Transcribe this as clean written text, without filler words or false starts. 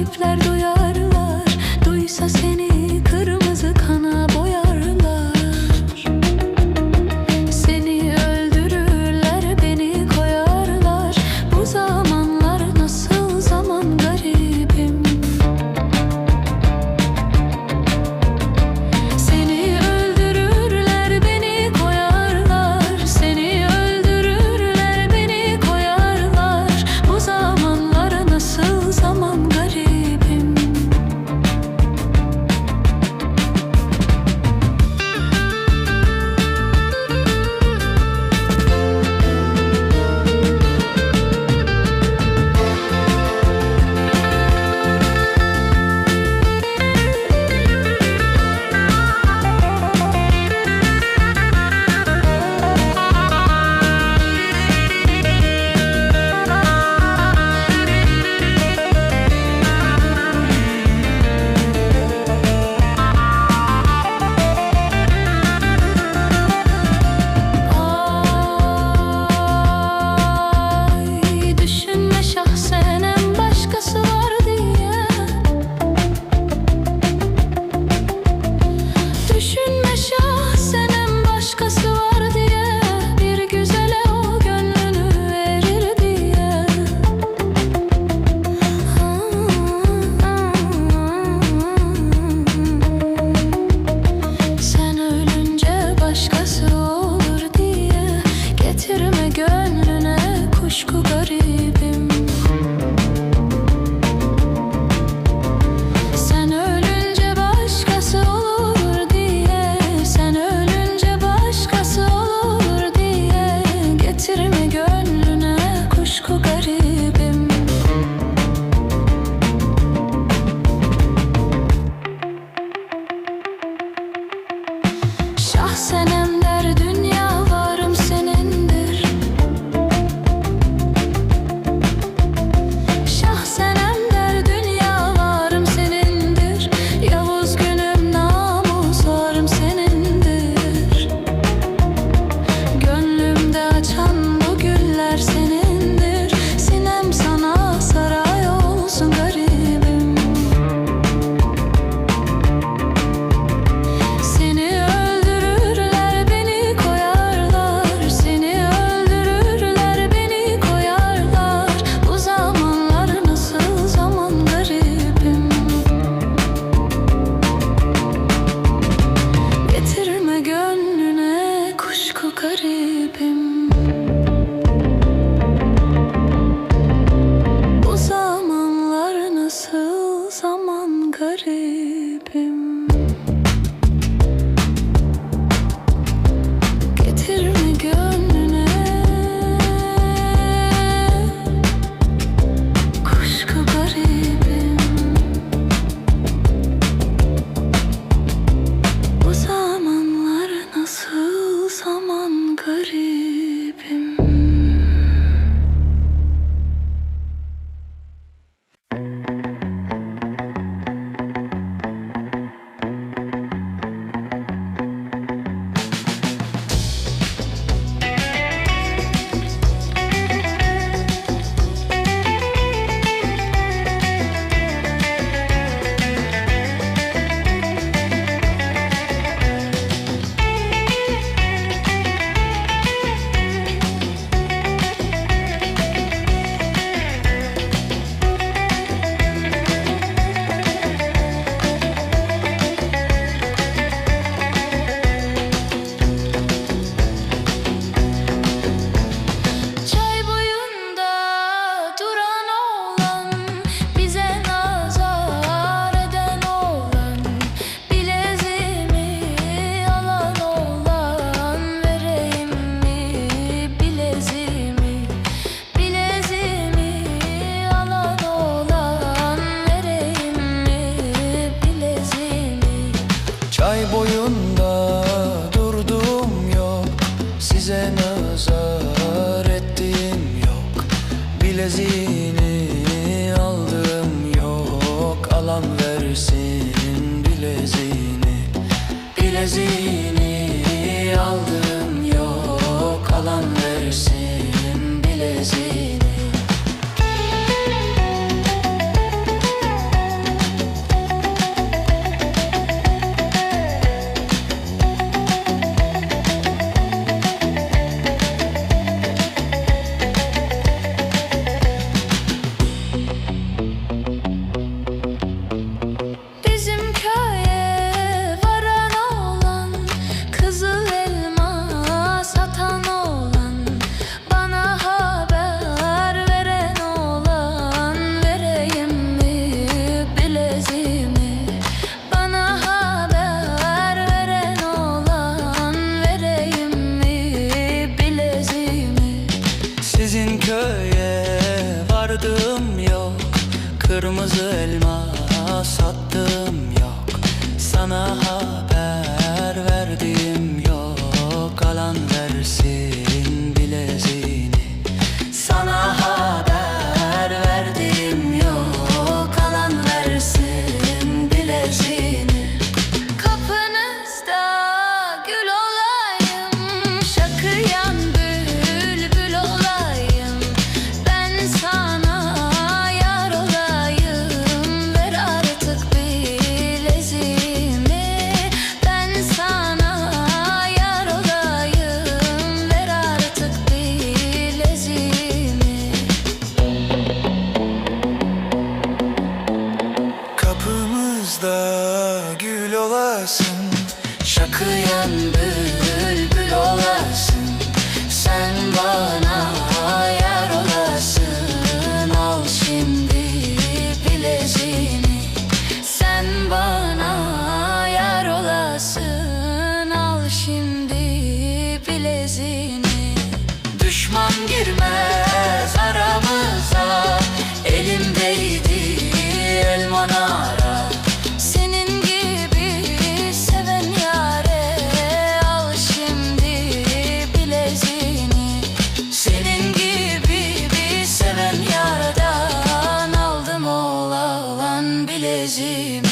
garipler duyarlar. Duysa seni kırmızı kana boyarlar. Seni öldürürler, beni koyarlar. Bu zamanlar nasıl zaman garibim. Seni öldürürler, beni koyarlar. Seni öldürürler, beni koyarlar. Bu zamanlar nasıl zaman garibim. Ay, düşünme şahsen en başkası var diye. Düşünme şahsen en başkası var diye. Bir güzele o gönlünü verir diye. Sen ölünce başkası olur diye. Getirme gönlüne kuşku garibim. Sen ölünce başkası olur diye. Sen ölünce başkası olur diye. Getirme gönlüne kuşku garibim. Şahsenem der dünya varım senindir. Şahsenem der dünya varım senindir. Yavuz günüm namus varım senindir. Gönlümde açan bu güller senindir. Sinem sana saray olsun garibim. Seni öldürürler, beni koyarlar. Seni öldürürler, beni koyarlar. Bu zamanlar nasıl zaman garibim. Getirme gönlüne kuşku garibim. Bu zamanlar nasıl zaman garibim. Getirme gönlüne kuşku garibim. Bu zamanlar nasıl zaman garibim. Çay boyunda duran oğlan, bize nazar eden oğlan. Bileziğimi alan oğlan, vereyim mi bileziğimi? Bileziğimi alan oğlan, vereyim mi bileziğimi? Çay boyunda durdum yok, size nazar ettiğim yok. Bileziğini aldım yok, alan versin bileziğini. Bileziğini aldım yok, alan versin bileziğini. elma sattım yok. Sana haber verdiğim yok. Alan versin bileziğini. Sana haber verdiğim yok. Alan versin bileziğini. Kapınızda gül olayım, şakıyan bülbül olayım. Ben sana yar olayım, ver artık bileziğimi. Ben sana yar olayım, ver artık bileziğimi. Kapımızda gül olasın, şakıyan bülbül olasın. Sen bana yar olasın, al şimdi bileziğini. Sen bana yar olasın, al şimdi bileziğini. Düşman girmez aramıza, elimdeydi elman ara. Senin gibi seven yare, al şimdi bileziğini. Senin gibi bir seven yardan Aldım olan bileziğimi.